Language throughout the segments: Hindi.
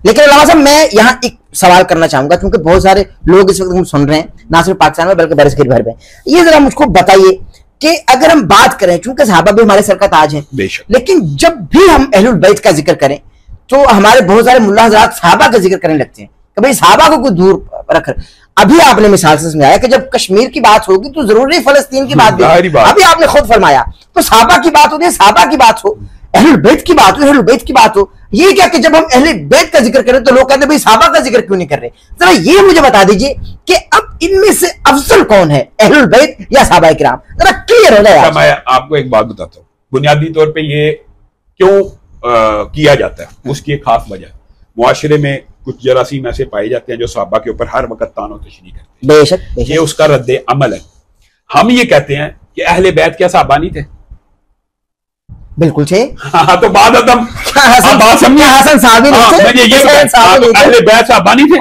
लेकिन अल्लामा साहब मैं यहाँ एक सवाल करना चाहूंगा, क्योंकि बहुत सारे लोग इस वक्त हम सुन रहे हैं, ना सिर्फ पाकिस्तान में बल्कि बरसगीर भर में। ये जरा मुझको बताइए कि अगर हम बात करें, क्योंकि सहाबा भी हमारे सर का ताज है, लेकिन जब भी हम अहलुल बैत का जिक्र करें तो हमारे बहुत सारे मुल्ला हज़रात सहाबा का जिक्र करने लगते हैं कि भाई सहाबा को कुछ दूर रख। अभी आपने मिसाल से समझाया कि जब कश्मीर की बात होगी तो जरूरी फलस्तीन की बात भी, अभी आपने खुद फरमाया, तो सहाबा की बात होती है, सहाबा की बात हो, अहलुल बैत की बात हो, अहलुल बैत की बात हो। ये क्या कि जब हम अहले बैत का जिक्र करें तो लोग कहते हैं भाई सहाबा का जिक्र क्यों नहीं कर रहे? जरा ये मुझे बता दीजिए कि अब इनमें से अफजल कौन है, अहलुल बैत या सहाबा किराम? जरा क्लियर हो जाए। मैं आपको एक बात बताता हूँ, बुनियादी तौर पे ये क्यों किया जाता है, उसकी एक खास वजह। मुआशरे में कुछ जरासीम ऐसे पाए जाते हैं जो सहाबा के ऊपर हर वक्त तानो तशरीह करते हैं। बेशक, ये उसका रद्द अमल है। हम ये कहते हैं कि अहले बैत क्या सहाबा नहीं थे? बिल्कुल थे। हाँ, तो बात बात समझिए, हसन साहब अहले बैत सहाबा नहीं थे।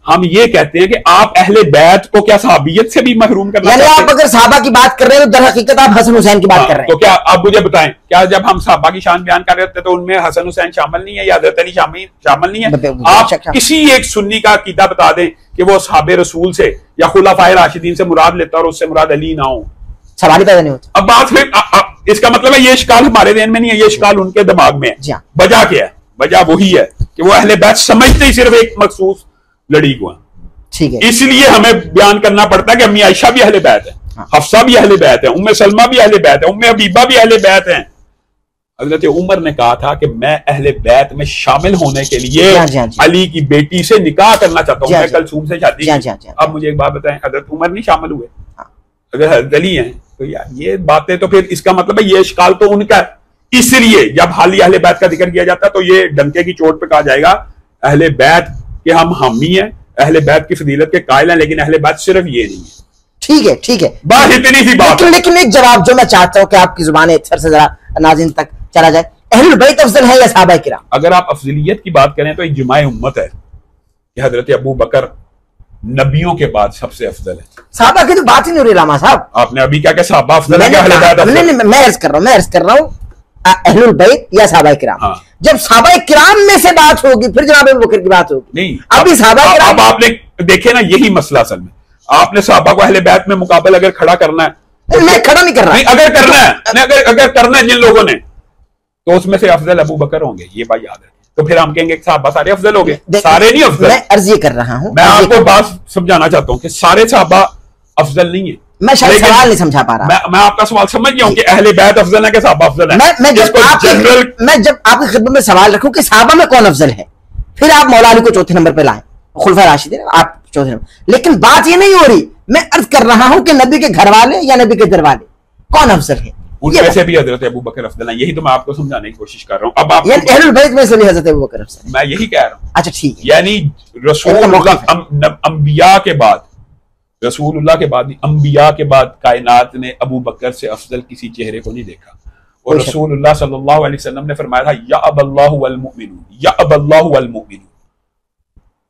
हम ये कहते हैं कि आप अहले बैत को क्या सहाबियत से भी महरूम करना चाहते हैं? आप अगर सहाबा की बात कर रहे हैं तो दर हकीकत आप हसन हुसैन की बात कर रहे हैं। तो क्या आप मुझे बताएं, क्या जब हम सहाबा की शान बयान कर रहे थे तो उनमें हसन हुसैन शामिल नहीं है या हज़रत अली शामिल नहीं है? आप किसी एक सुन्नी का अकीदा बता दें कि वो सहाबे रसूल से या खुलाफाए राशिदीन से मुराद लेता और उससे मुराद अली ना हो, सवाल ही पैदा नहीं होता। अब बात फिर इसका मतलब है ये इश्काल हमारे ज़हन में नहीं है, ये इश्काल उनके दिमाग में है। वजह क्या है? वजह वही है कि वो अहले बैत समझते ही सिर्फ एक मखसूस लड़ी को है। ठीक है, इसलिए हमें बयान करना पड़ता है कि अम्मी आयशा भी अहले बैत है, हफ्सा भी अहले बैत है, उम्मे सलमा भी अहले बैत है, उम्मे हबीबा भी अहले बैत है। हज़रत उमर ने कहा था कि मैं अहले बैत में शामिल होने के लिए अली की बेटी से निकाह करना चाहता हूँ, मैं कलसूम से शादी। अब मुझे एक बात बताएं, हज़रत उमर नहीं शामिल हुए? अगर हज़रत अली हैं तो यार ये बातें, तो फिर इसका मतलब है ये इश्काल तो उनका है। इसलिए जब हाली अहले बैत का जिक्र किया जाता है तो ये डंके की चोट पे कहा जाएगा अहले बैत के हम हामी हैं, अहले बैत की फजीलत के कायल हैं, लेकिन अहले बैत सिर्फ ये नहीं है। ठीक है, ठीक है, बस इतनी सी बात। लेकिन एक जवाब जो मैं चाहता हूं कि आपकी जुबान सर से जरा नाज़रीन तक चला जाए, अहलुल बैत अफजल है या सहाबा किराम? अगर आप अफजलियत की बात करें तो इज्माए उम्मत है कि हजरत अबू बकर नबियों के बाद सबसे अफजल है। सहाबा की तो बात ही नहीं हो रही लामा साहब। आपने अभी क्या सहाबा अफजल है? मैं अर्ज कर रहा हूं अहलुल बैत या सहाबा किराम। हाँ। जब सहाबा किराम में से बात होगी फिर जनाब अबू बकर की बात होगी। नहीं, अभी सहाबा किराम, अब आपने देखे ना, यही मसला असल में आपने सहाबा को अहले बैत में मुकाबला अगर खड़ा करना है, मैं खड़ा नहीं कर रहा, अगर करना है, अगर करना है जिन लोगों ने, तो उसमें से अफजल अबू बकर होंगे, ये बात याद है। तो फिर हम कहेंगे सहाबा सारे अफजल हो गए? सारे नहीं अफजल। मैं अर्ज ये कर रहा हूं, मैं आपको बात समझाना चाहता हूं कि सारे सहाबा अफजल नहीं है। मैं शायद सवाल नहीं समझा पा रहा। मैं आपका सवाल समझ गया हूं कि अहले बैत अफजल है कि सहाबा अफजल है। मैं जब आपकी खिदमत में सवाल रखूं कि सहाबा में कौन अफजल है, फिर आप मौला अली को चौथे नंबर पे लाएं, खुलफा राशिदीन आप चौथे नंबर। लेकिन बात ये नहीं हो रही, मैं अर्ज कर रहा हूं कि नबी के घर वाले या नबी के दर वाले कौन अफजल है? उनमें से भी हजरत अबू बकर अफजल है, यही तो मैं आपको समझाने की कोशिश कर रहा हूं। अब आप अहलुल बैत में से भी हजरत अबू बकर अफजल, मैं यही कह रहा हूं। अच्छा ठीक है, यानी अंबिया के बाद, रसूलुल्लाह के बाद, अंबिया के बाद कायनात ने अबू बकर से अफजल किसी चेहरे को नहीं देखा। और रसूलुल्लाह सल्लल्लाहु अलैहि वसल्लम ने फरमाया था या अबल्लाहु वल मुमिनून, या अबल्लाहु वल मुमिनून।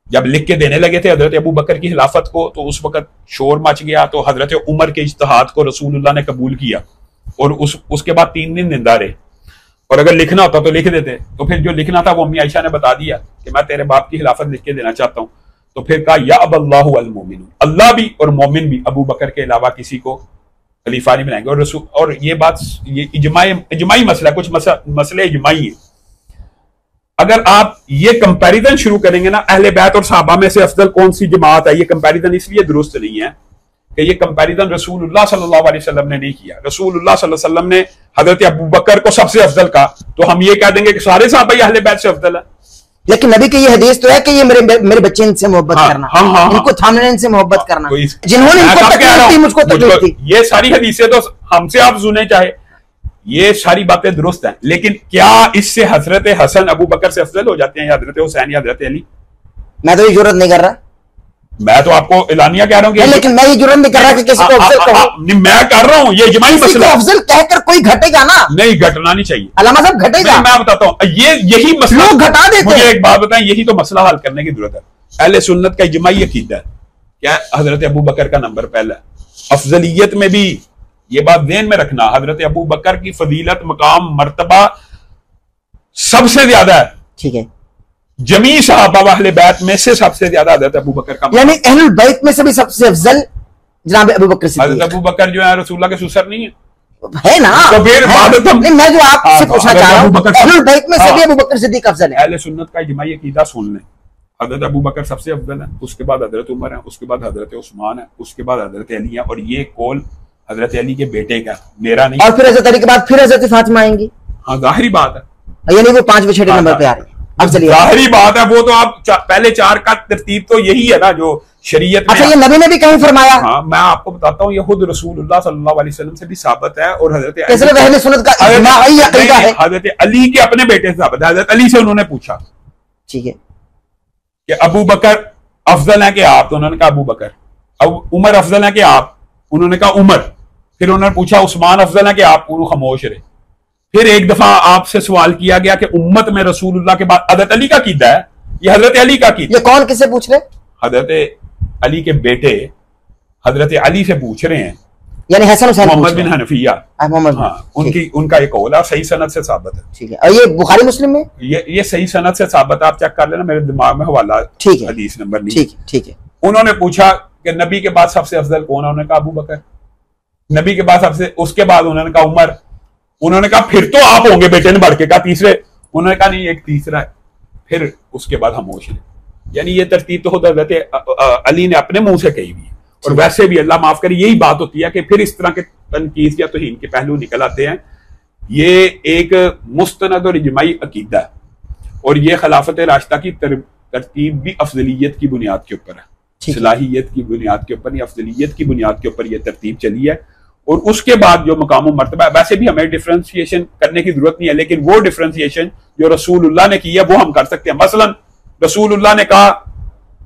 जब लिख के देने लगे थे हजरत अबू बकर की खिलाफत को तो उस वक्त शोर मच गया, तो हजरत उमर के इज्तिहाद को रसूलुल्लाह ने कबूल किया और उसके बाद 3 दिन जिंदा रहे। और अगर लिखना होता तो लिख देते, तो फिर जो लिखना था वो अम्मी आयशा ने बता दिया कि मैं तेरे बाप की खिलाफत लिख के देना चाहता हूँ। तो फिर कहा या अबल्लाहु वल मुमिनून, अल्लाह भी और मोमिन भी अबू बकर के अलावा किसी को खलीफा नहीं बनाएंगे। और ये बात, ये इजमाई मसला, कुछ मसले इजमाई है। अगर आप ये कंपैरिजन शुरू करेंगे ना, अहले बैत और सहाबा में से अफजल कौन सी जमात है, ये कंपैरिजन इसलिए दुरुस्त नहीं है कि ये कंपैरिजन रसूलुल्लाह सल्लल्लाहु अलैहि वसल्लम ने नहीं किया। रसूलुल्लाह सल्लल्लाहु अलैहि वसल्लम ने हजरत अबू बकर को सबसे अफजल कहा, तो हम ये कह देंगे कि सारे सहाबा अहले बैत से अफजल है। लेकिन नबी की ये हदीस तो है कि ये मेरे बच्चे इनसे मोहब्बत करना, इनको थामने इनसे मोहब्बत करना, जिन्होंने इनको तकलीफ दी मुझको तकलीफ दी। ये सारी हदीसें तो हमसे आप सुने चाहे, ये सारी बातें दुरुस्त हैं, लेकिन क्या इससे हजरत हसन अबू बकर से अफजल हो जाते हैं या हजरत हुसैन या हजरत अली? मैं तो ये जुर्रत नहीं कर रहा, मैं तो आपको एलानिया कह रहा हूँ, लेकिन मैं ये जुर्रत नहीं कर रहा कि किसी को अफजल कहूं। मैं कर रहा हूँ, ये इजमाई मसला। अफजल कहकर कोई घटेगा ना? नहीं, घटना नहीं चाहिए अल्लामा साहब, घटेगा। मैं बताता हूँ, यही मसला लोग घटा देते हैं। मुझे एक बात बताएं, यही तो मसला हल करने की जरूरत है। अहले सुन्नत का इजमाई अकीदा है क्या हजरत अबू बकर का नंबर पहला है। अफजलियत में भी ये बात ध्यान में रखना, हजरत अबू बकर की फजीलत, मकाम, मर्तबा सबसे ज्यादा है। ठीक है, जमी सहाबा व अहले बैत में से सबसे ज्यादा हजरत अबू बकर का, यानी अहलुल बैत में से भी सबसे अफजल जनाब अबू बकर सिद्दीक। हजरत अबू बकर जो है रसूलुल्लाह के सुसर नहीं है ना, तो फिर नहीं, मैं जो आपसे पूछना चाह रहा हूँ अहलुल बैत में से भी अबू बकर सिद्दीक अफजल है। अहले सुन्नत का इजमाई अकीदा सुन लें, हजरत अबू बकर सबसे अफजल है, उसके बाद हजरत उमर है, उसके बाद हजरत उस्मान है, उसके बाद हजरत अली है, और ये कौल हजरत अली के बेटे का, मेरा नहीं। और फिर हजरत अली के बाद फिर हजरत फातिमा आएंगी। हाँ जाहिर बात है, यानी वो 5वें 6वें नंबर पे आ रही है। अब चलिए, जाहिरी बात है, वो तो आप पहले 4 का तरतीब तो यही है ना जो शरीयत में। अच्छा, ये नबी ने भी कहीं फरमाया? हाँ, मैं आपको बताता हूँ, ये खुद रसूलुल्लाह सल्लल्लाहु अलैहि वसल्लम से भी साबित है, और हजरत अली के अपने बेटे से साबित है। हजरत अली से उन्होंने पूछा, ठीक है, कि अबू बकर अफजल है कि आप? तो उन्होंने कहा अबू बकर। अब उमर अफजल है कि आप? उन्होंने कहा उमर। फिर उन्होंने पूछा उस्मान अफजल है कि आप? उन्होंने खामोश रहे। फिर एक दफा आपसे सवाल किया गया कि उम्मत में रसूलुल्लाह के बाद हजरत अली का कीदा है, ये हजरत अली का कीदा। ये कौन किससे पूछ रहे? हजरत अली के बेटे हजरत अली से पूछ रहे हैं, यानी हसन हुसैन मोहम्मद बिन हनफिया। हाँ, उनका एक कौल है, सही सनद से साबित है। ठीक है, और ये बुखारी मुस्लिम में ये सही सनद से साबित है, आप चेक कर लेना, मेरे दिमाग में हवाला हदीस नंबर नहीं। ठीक है। उन्होंने पूछा कि नबी के बाद सबसे अफजल कौन है? उन्होंने कहा अबू बकर। नबी के बाद सबसे, उसके बाद उन्होंने कहा उमर। उन्होंने कहा फिर तो आप होंगे, बेटे ने बढ़ के कहा तीसरे। उन्होंने कहा नहीं, एक तीसरा है। फिर उसके बाद खामोश है। यानी ये तरतीब तो खुद हजरत अली ने अपने मुंह से कही हुई है। और वैसे भी अल्लाह माफ करे, यही बात होती है कि फिर इस तरह के तनकीद या तौहीन के पहलू निकल आते हैं। ये एक मुस्तनद और इजमाई अकीदा है, और ये खिलाफत राशिदा की तरतीब भी अफजलियत की बुनियाद के ऊपर है, सलाहियत की बुनियाद के ऊपर, अफजलियत की बुनियाद के ऊपर यह तरतीब चली है। और उसके बाद जो मकाम मर्तबा, वैसे भी हमें डिफ्रेंसिएशन करने की जरूरत नहीं है, लेकिन वो डिफ्रेंसिएशन जो रसूलुल्लाह ने की है वो हम कर सकते हैं। मसलन रसूलुल्लाह ने कहा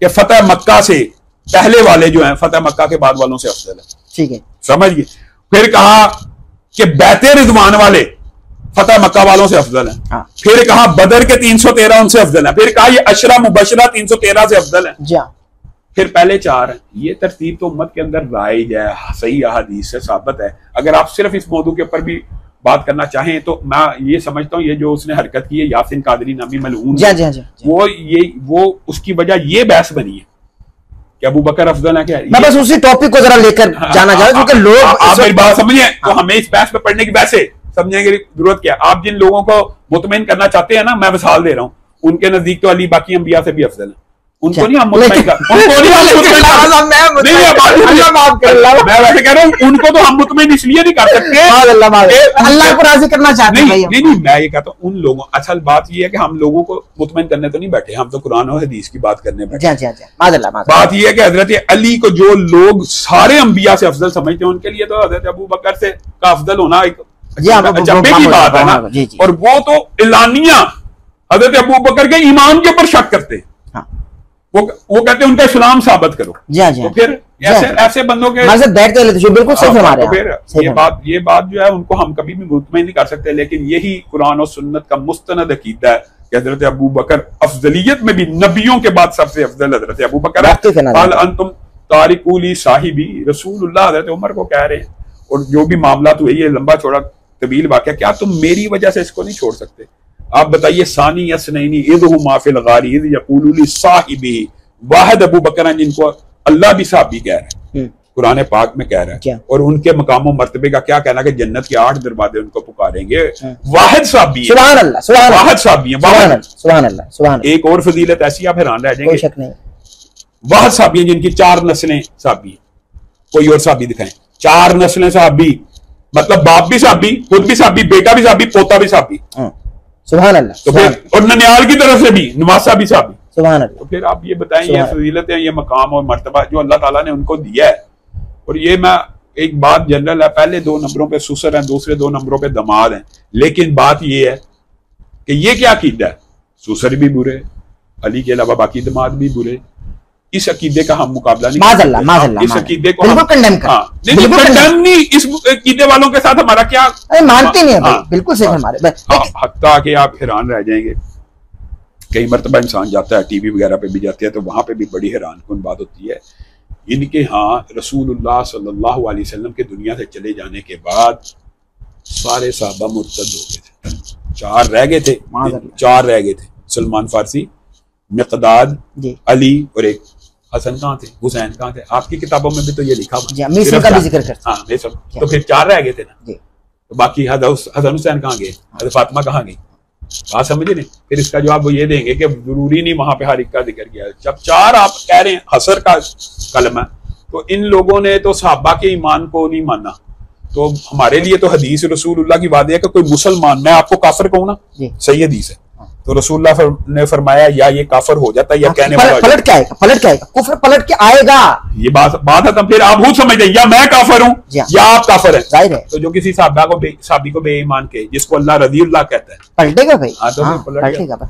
कि फतेह मक्का से पहले वाले जो हैं फतेह मक्का के बाद वालों से अफजल है, ठीक है, समझिए। फिर कहा कि बैते रिजवान वाले फतेह मक्का वालों से अफजल है। हाँ। फिर कहा बदर के 313 उनसे अफजल है। फिर कहा ये अशरा मुबशरा 313 से अफजल है। फिर पहले 4 हैं। ये तरतीब तो उम्मत के अंदर राइज है, सही हदीस से साबित है। अगर आप सिर्फ इस मौजू के ऊपर भी बात करना चाहें तो मैं ये समझता हूँ, ये जो उसने हरकत की है यासिन कादरी नामी मलऊन, वो उसकी वजह ये बहस बनी है कि अबू बकर अफजल है क्या। मैं बस उसी टॉपिक को जरा लेकर जाना चाहता हूं, क्योंकि लोग आप मेरी बात समझिए, तो हमें इस बहस पे पढ़ने की वैसे समझने की जरूरत क्या। आप जिन लोगों को मुतमईन करना चाहते हैं ना, मैं मिसाल दे रहा हूँ, उनके नजदीक तो अली बाकी अंबिया से भी अफजल है। उनको नहीं हम मुतमईन कर, मैं वैसे कह रहा हूँ, उनको तो हम मुतमईन इसलिए नहीं कर सकते, अल्लाह को राजी करना चाहते हैं। नहीं, मैं ये कहता हूँ उन लोगों, असल बात ये है कि हम लोगों को मुतमईन करने तो नहीं बैठे, हम तो कुरान और हदीस की बात करने बैठे। बात ये है कि हजरत अली को जो लोग सारे अंबिया से अफजल समझते हैं, उनके लिए तो हजरत अबू बकर से का अफजल होना एक जब्बे की बात है ना। और वो तो इलानिया हजरत अबू बकर के ईमान के ऊपर शक करते हैं। वो कहते हैं उनका इस्लाम साबित करो। तो फिर ऐसे बंदों के बैठते हैं, बिल्कुल सही फरमा रहे हैं। फिर ये बात जो है उनको हम कभी भी मुतमईन नहीं कर सकते, लेकिन यही कुरान और सुन्नत का मुस्तनद अकीदा है कि हजरत अबू बकर अफजलियत में भी नबियों के बाद सबसे अफजल हजरत अबू बकर है। अंतुम तारिकुली साहिबी, रसूलुल्लाह हजरत उमर को कह रहे हैं। और जो भी मामला हुए, ये लंबा चौड़ा तवील वाक़या, क्या तुम मेरी वजह से इसको नहीं छोड़ सकते? आप बताइए, सानी यसनैनी इज़हु मा फिल गारी इज़ यक़ूलु लिसाहिबी, वाहिद अबू बकर हैं जिनको अल्लाह भी साहबी कह रहा है, कुरान पाक में कह रहा है। और उनके मकाम मर्तबे का क्या कहना कि जन्नत के 8 दरवाजे उनको पुकारेंगे। वाहिद साहबी है, सुभान अल्लाह, वाहिद साहबी है, सुभान अल्लाह, सुभान। एक और फजीलत ऐसी, आप हैरान रह जाएंगे, कोई शक नहीं। वाहिद साहबी है जिनकी 4 नस्लें साहबी है। कोई और साहबी दिखाएं, 4 नस्लें साहबी, मतलब बाप भी साहबी, खुद भी साहबी, बेटा भी साहबी, पोता भी साहबी। सुभान अल्लाह। तो फिर और ननियाल की तरफ से भी नवासा भी साहबी। सुभान अल्लाह। तो फिर आप ये बताएं, ये फजीलत है, ये मकाम और मर्तबा जो अल्लाह ताला ने उनको दिया है। और ये मैं एक बात जनरल है, पहले 2 नंबरों पे सुसर हैं, दूसरे 2 नंबरों पे दमाद हैं। लेकिन बात ये है कि ये क्या अकीदा है, सुसर भी बुरे, अली के अलावा बाकी दमाद भी बुरे। इस अकीदे का हम मुकाबला नहीं, माज़अल्लाह, इस अकीदे को बिल्कुल कंडेम कर, कंडेम नहीं, इस अकीदे वालों के साथ हमारा क्या, मानते नहीं है, बिल्कुल सही हमारे। हत्ता कि आप हैरान रह जाएंगे। कई मरतबा इंसान जाता है, टीवी वगैरह पे भी जाते हैं, तो वहां पे भी बड़ी हैरानकुन बात होती है। इनके यहाँ रसूलुल्लाह सल्लल्लाहु अलैहि वसल्लम के दुनिया से चले जाने के बाद सारे साहबा मुर्तद हो गए थे। 4 रह गए थे, 4 रह गए थे। सलमान फारसी, मिक़दाद, अली और एक हसन कहाँ थे, हुसैन कहाँ थे? आपकी किताबों में भी तो ये लिखा हुआ का भी जिक्र करते। हाँ, तो फिर 4 रह गए थे ना, तो बाकी हसन हुसैन कहाँ गए, हज़रत फातिमा कहाँ गई? बात समझे नहीं? फिर इसका जवाब वो ये देंगे कि जरूरी नहीं वहां पे हर एक का जिक्र किया। जब 4 आप कह रहे हैं हसर का कलमा, तो इन लोगों ने तो सहाबा के ईमान को नहीं माना। तो हमारे लिए तो हदीस रसूलुल्लाह की बात है कि कोई मुसलमान, मैं आपको काफिर कहूँ ना, सही हदीस है, तो रसूलुल्लाह ने फरमाया या ये काफिर हो जाता है या कहने वाला पलट के आएगा, पलट के आएगा, कुफ्र पलट के आएगा। ये बात है, तब फिर आप खुद समझ या मैं काफिर हूँ या आप काफिर हैं। तो जो किसी साहबी को बेईमान के, जिसको अल्लाह रज़ीउल्लाह कहता है, पलटेगा भाई। हाँ, तो पलटेगा।